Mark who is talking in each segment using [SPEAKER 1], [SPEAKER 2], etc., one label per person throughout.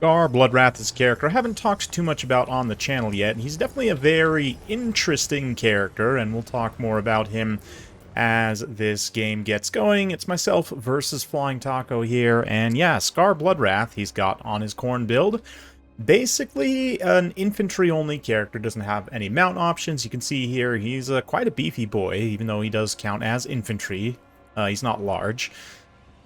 [SPEAKER 1] Scar Bloodwrath is a character I haven't talked too much about on the channel yet. He's definitely a very interesting character, and we'll talk more about him as this game gets going. It's myself versus Flying Taco here, and yeah, Scar Bloodwrath he's got on his Khorne build. Basically, an infantry-only character, doesn't have any mount options. You can see here he's quite a beefy boy, even though he does count as infantry. He's not large.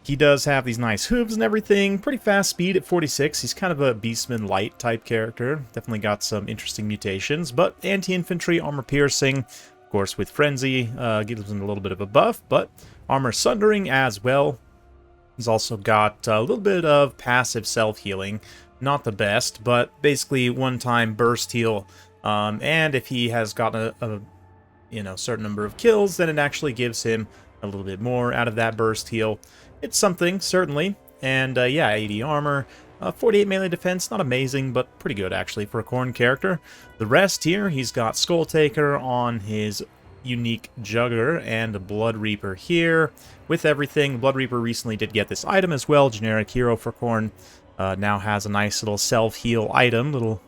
[SPEAKER 1] He does have these nice hooves and everything, pretty fast speed at 46. He's kind of a Beastman light type character. Definitely got some interesting mutations, but anti-infantry, armor piercing, of course with frenzy, gives him a little bit of a buff, but armor sundering as well. He's also got a little bit of passive self-healing. Not the best, but basically one-time burst heal, and if he has gotten a certain number of kills, then it actually gives him a little bit more out of that burst heal. It's something, certainly. And yeah, 80 armor, 48 melee defense, not amazing, but pretty good actually for a Khorne character. The rest here, he's got Skull Taker on his unique Jugger and a Blood Reaper here. With everything, Blood Reaper recently did get this item as well, generic hero for Khorne. Now has a nice little self-heal item, little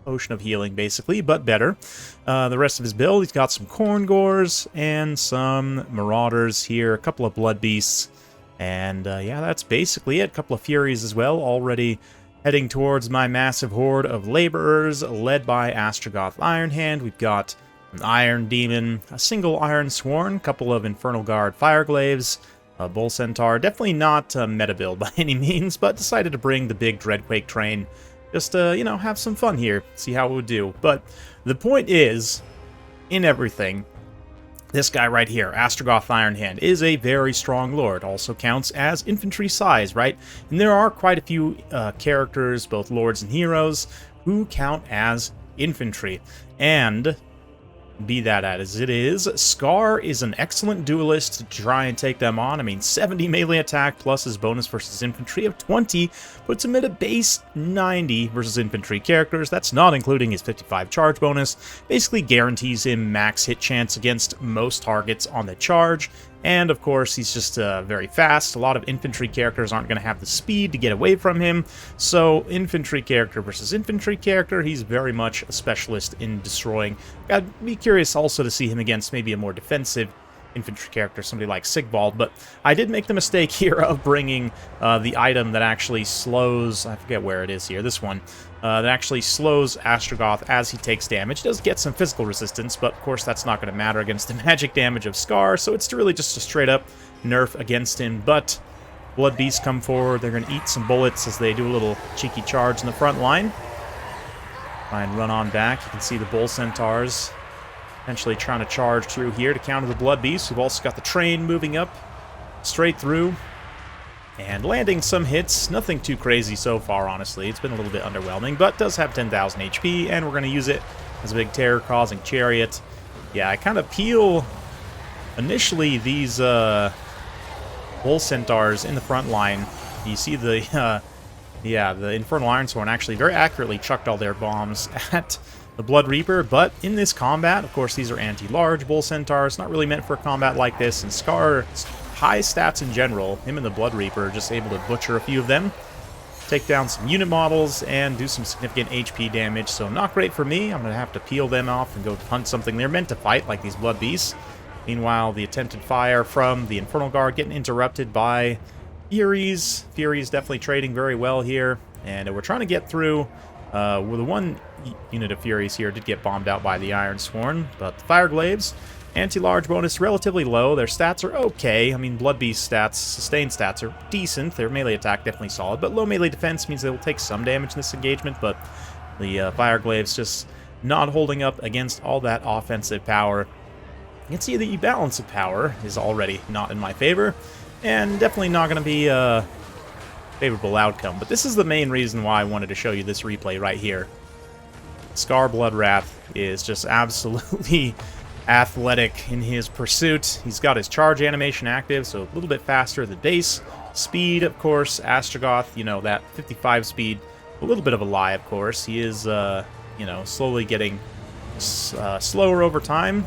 [SPEAKER 1] potion of healing basically, but better. The rest of his build, he's got some Khorne Gores and some Marauders here, a couple of Blood Beasts. And yeah, that's basically it. A couple of Furies as well, already heading towards my massive horde of Laborers, led by Astragoth Ironhand. We've got an Iron Demon, a single Iron Sworn, a couple of Infernal Guard Fireglaves, a Bull Centaur. Definitely not a meta build by any means, but decided to bring the big Dreadquake train. Just to, you know, have some fun here, see how it would do. But the point is, in everything, this guy right here, Astragoth Ironhand, is a very strong lord. Also counts as infantry size, right? And there are quite a few characters, both lords and heroes, who count as infantry. And be that as it is, Scar is an excellent duelist to try and take them on. I mean, 70 melee attack plus his bonus versus infantry of 20 puts him at a base 90 versus infantry characters. That's not including his 55 charge bonus. Basically guarantees him max hit chance against most targets on the charge. And, of course, he's just very fast. A lot of infantry characters aren't going to have the speed to get away from him. So, infantry character versus infantry character, he's very much a specialist in destroying. I'd be curious also to see him against maybe a more defensive infantry character, somebody like Sigvald. But I did make the mistake here of bringing the item that actually slows, I forget where it is here, this one, that actually slows Astragoth as he takes damage. It does get some physical resistance, but of course that's not going to matter against the magic damage of Scar, so it's really just a straight up nerf against him. But Blood Beasts come forward, they're going to eat some bullets as they do a little cheeky charge in the front line. Try and run on back. You can see the Bull Centaurs eventually trying to charge through here to counter the Blood Beasts. We've also got the train moving up straight through and landing some hits. Nothing too crazy so far, honestly. It's been a little bit underwhelming, but does have 10,000 HP, and we're going to use it as a big terror-causing chariot. Yeah, I kind of peel initially these Bull Centaurs in the front line. You see the the Infernal Ironsworn actually very accurately chucked all their bombs at the Blood Reaper, but in this combat, of course, these are anti-large Bull Centaurs, not really meant for a combat like this, and Scar, high stats in general, him and the Blood Reaper are just able to butcher a few of them, take down some unit models, and do some significant HP damage, so not great for me. I'm going to have to peel them off and go hunt something they're meant to fight, like these Blood Beasts. Meanwhile, the attempted fire from the Infernal Guard getting interrupted by Furies. Furies definitely trading very well here, and we're trying to get through. Well, the one unit of Furies here did get bombed out by the Iron Sworn, but the Fireglaves, anti-large bonus relatively low. Their stats are okay. I mean, Blood Beast stats, sustained stats are decent. Their melee attack definitely solid, but low melee defense means they will take some damage in this engagement, but the Fireglaves just not holding up against all that offensive power. You can see the balance of power is already not in my favor, and definitely not going to be a favorable outcome. But this is the main reason why I wanted to show you this replay right here. Scar Bloodwrath is just absolutely athletic in his pursuit. He's got his charge animation active, so a little bit faster than base. Speed, of course, Astragoth, you know, that 55 speed, a little bit of a lie, of course. He is, you know, slowly getting slower over time.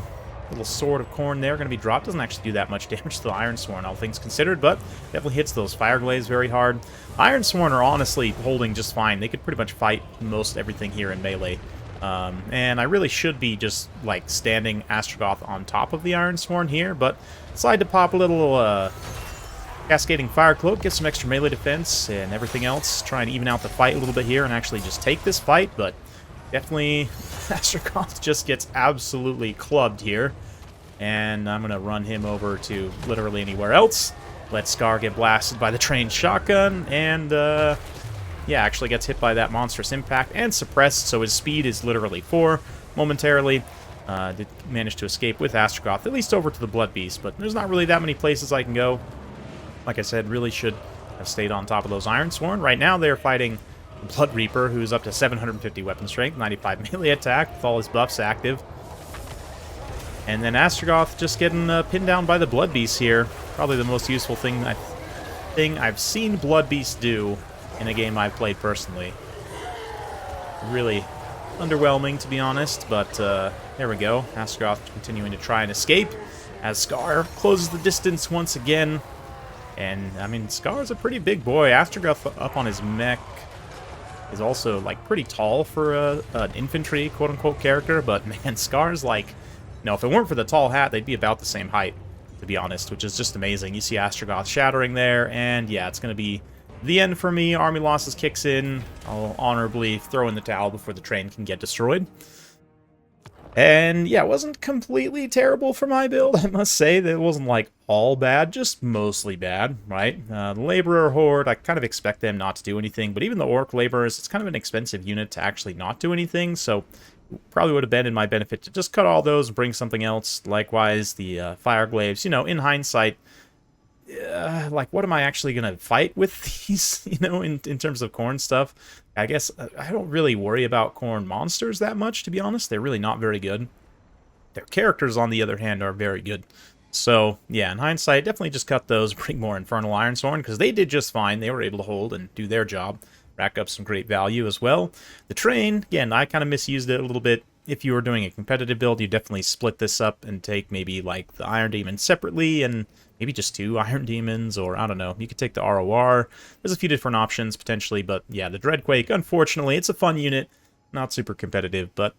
[SPEAKER 1] Little Sword of Khorne there going to be dropped. Doesn't actually do that much damage to the Ironsworn, all things considered, but definitely hits those Fire Glaives very hard. Ironsworn are honestly holding just fine. They could pretty much fight most everything here in melee. And I really should be just, like, standing Astrogoth on top of the Ironsworn here, but decide to pop a little, Cascading Fire Cloak, get some extra melee defense and everything else. Try and even out the fight a little bit here and actually just take this fight, but definitely Astrogoth just gets absolutely clubbed here. And I'm going to run him over to literally anywhere else. Let Scar get blasted by the trained shotgun, and yeah, actually gets hit by that monstrous impact and suppressed, so his speed is literally 4 momentarily. Did manage to escape with Astrogoth, at least over to the Blood Beast, but there's not really that many places I can go. Like I said, really should have stayed on top of those Ironsworn. Right now they're fighting the Blood Reaper, who's up to 750 weapon strength, 95 melee attack, with all his buffs active. And then Astrogoth just getting pinned down by the Blood Beast here. Probably the most useful thing I've seen Blood Beast do in a game I've played personally. Really underwhelming, to be honest, but there we go. Astrogoth continuing to try and escape as Scar closes the distance once again. And, I mean, Scar's a pretty big boy. Astrogoth up on his mech is also, like, pretty tall for an infantry, quote-unquote, character, but, man, Scar's, like... No, if it weren't for the tall hat, they'd be about the same height, to be honest, which is just amazing. You see Astrogoth shattering there, and yeah, it's going to be the end for me. Army losses kicks in. I'll honorably throw in the towel before the train can get destroyed. And yeah, it wasn't completely terrible for my build, I must say. That wasn't, like, all bad, just mostly bad, right? The Laborer Horde, I kind of expect them not to do anything, but even the Orc Laborers, it's kind of an expensive unit to actually not do anything, so... Probably would have been in my benefit to just cut all those and bring something else. Likewise, the Fire Glaives. You know, in hindsight, like, what am I actually going to fight with these, you know, in terms of Khorne stuff? I guess I don't really worry about Khorne monsters that much, to be honest. They're really not very good. Their characters, on the other hand, are very good. So, yeah, in hindsight, definitely just cut those, bring more Infernal Ironsworn, because they did just fine. They were able to hold and do their job. Rack up some great value as well. The train, again, I kind of misused it a little bit. If you were doing a competitive build, you definitely split this up and take maybe like the Iron Demon separately and maybe just 2 Iron Demons, or I don't know. You could take the ROR. There's a few different options potentially, but yeah, the Dreadquake, unfortunately, it's a fun unit. Not super competitive, but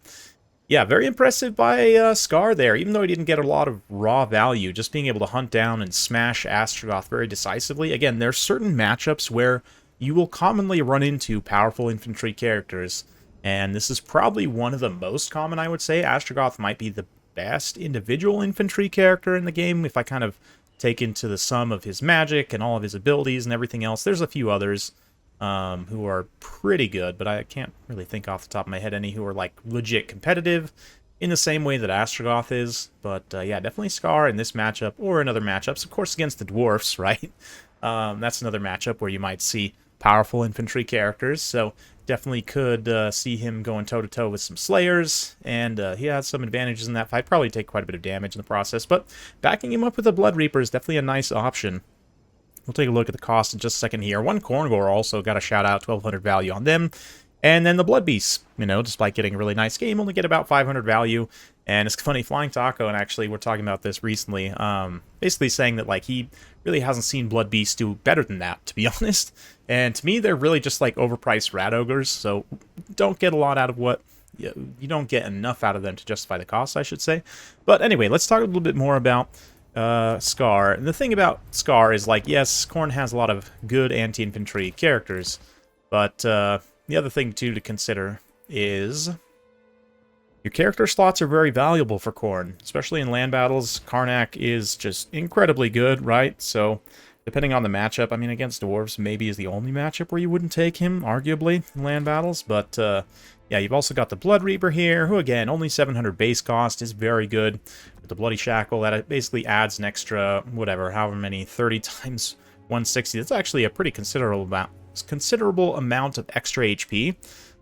[SPEAKER 1] yeah, very impressive by Scar there. Even though he didn't get a lot of raw value, just being able to hunt down and smash Astrogoth very decisively. Again, there's certain matchups where you will commonly run into powerful infantry characters, and this is probably one of the most common, I would say. Astrogoth might be the best individual infantry character in the game, if I kind of take into the sum of his magic and all of his abilities and everything else. There's a few others who are pretty good, but I can't really think off the top of my head any who are, like, legit competitive in the same way that Astrogoth is. But, yeah, definitely Scar in this matchup, or in other matchups. Of course, against the Dwarfs, right? That's another matchup where you might see powerful infantry characters, so definitely could see him going toe-to-toe with some Slayers, and he has some advantages in that fight. Probably take quite a bit of damage in the process, but backing him up with a Blood Reaper is definitely a nice option. We'll take a look at the cost in just a second here. 1 Khorne Gore also got a shout-out, 1,200 value on them. And then the Blood Beasts, you know, despite getting a really nice game, only get about 500 value. And it's funny, Flying Taco, and actually we're talking about this recently, basically saying that, like, he really hasn't seen Blood Beasts do better than that, to be honest. And to me, they're really just, like, overpriced Rat Ogres, so don't get a lot out of what... You don't get enough out of them to justify the cost, I should say. But anyway, let's talk a little bit more about Scar. And the thing about Scar is, like, yes, Khorne has a lot of good anti-infantry characters, but... the other thing, too, to consider is your character slots are very valuable for Khorne, especially in land battles. Karnak is just incredibly good, right? So, depending on the matchup, I mean, against Dwarves maybe is the only matchup where you wouldn't take him, arguably, in land battles. But, yeah, you've also got the Blood Reaper here, who, again, only 700 base cost is very good. With the Bloody Shackle, that basically adds an extra, whatever, however many, 30 times 160. That's actually a pretty considerable amount of extra HP,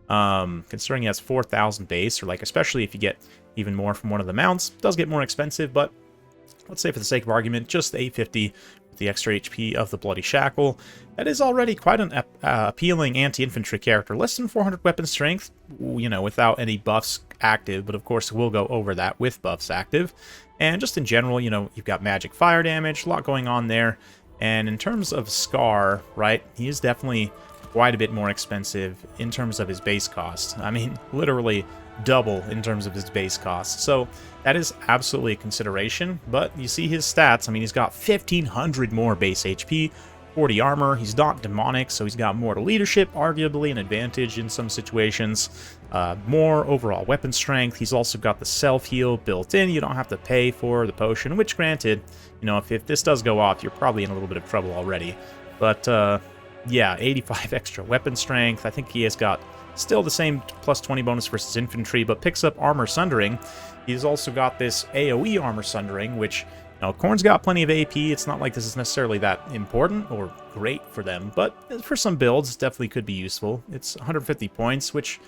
[SPEAKER 1] considering he has 4,000 base, or, like, especially if you get even more from one of the mounts. It does get more expensive, but let's say for the sake of argument, just 850 with the extra HP of the Bloody Shackle. That is already quite an appealing anti-infantry character. Less than 400 weapon strength, you know, without any buffs active, but of course we'll go over that with buffs active. And just in general, you know, you've got magic fire damage, a lot going on there. And in terms of Scar, right, he is definitely quite a bit more expensive in terms of his base cost. I mean, literally double in terms of his base cost. So that is absolutely a consideration, but you see his stats. I mean, he's got 1,500 more base HP, 40 armor. He's not demonic, so he's got more to leadership, arguably an advantage in some situations. More overall weapon strength. He's also got the self-heal built in. You don't have to pay for the potion, which granted, you know, if this does go off, you're probably in a little bit of trouble already. But yeah, 85 extra weapon strength. I think he has got still the same plus 20 bonus versus infantry, but picks up armor sundering. He's also got this AoE armor sundering, which, you know, Khorne's got plenty of AP. It's not like this is necessarily that important or great for them, but for some builds, definitely could be useful. It's 150 points, which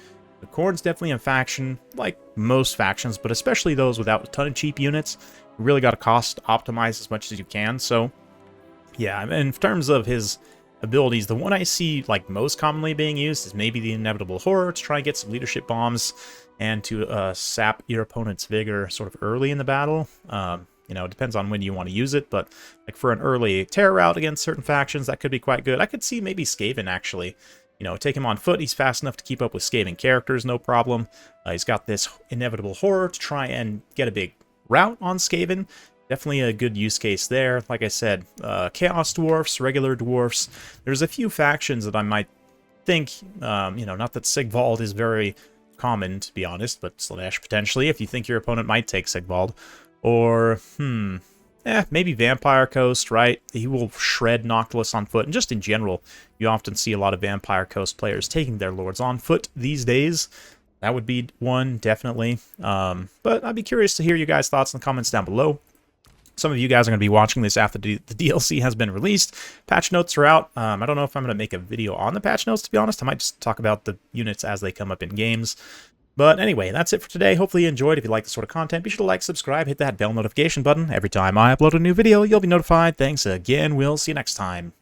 [SPEAKER 1] Khorne's definitely a faction, like most factions, but especially those without a ton of cheap units. You really got to cost optimize as much as you can. So, yeah, in terms of his abilities, the one I see like most commonly being used is maybe the Inevitable Horror to try and get some leadership bombs and to sap your opponent's vigor sort of early in the battle. You know, it depends on when you want to use it, but like for an early terror route against certain factions, that could be quite good. I could see maybe Skaven actually. You know, take him on foot. He's fast enough to keep up with Skaven characters, no problem. He's got this Inevitable Horror to try and get a big route on Skaven. Definitely a good use case there. Like I said, Chaos Dwarfs, regular Dwarfs. There's a few factions that I might think, you know, not that Sigvald is very common, to be honest, but Slanesh potentially, if you think your opponent might take Sigvald. Or, maybe Vampire Coast, right? He will shred Noctilus on foot, and just in general, you often see a lot of Vampire Coast players taking their lords on foot these days. That would be one, definitely. But I'd be curious to hear you guys' thoughts in the comments down below. Some of you guys are going to be watching this after the DLC has been released. Patch notes are out. I don't know if I'm going to make a video on the patch notes, to be honest. I might just talk about the units as they come up in games. But anyway, that's it for today. Hopefully you enjoyed. If you like this sort of content, be sure to like, subscribe, hit that bell notification button. Every time I upload a new video, you'll be notified. Thanks again. We'll see you next time.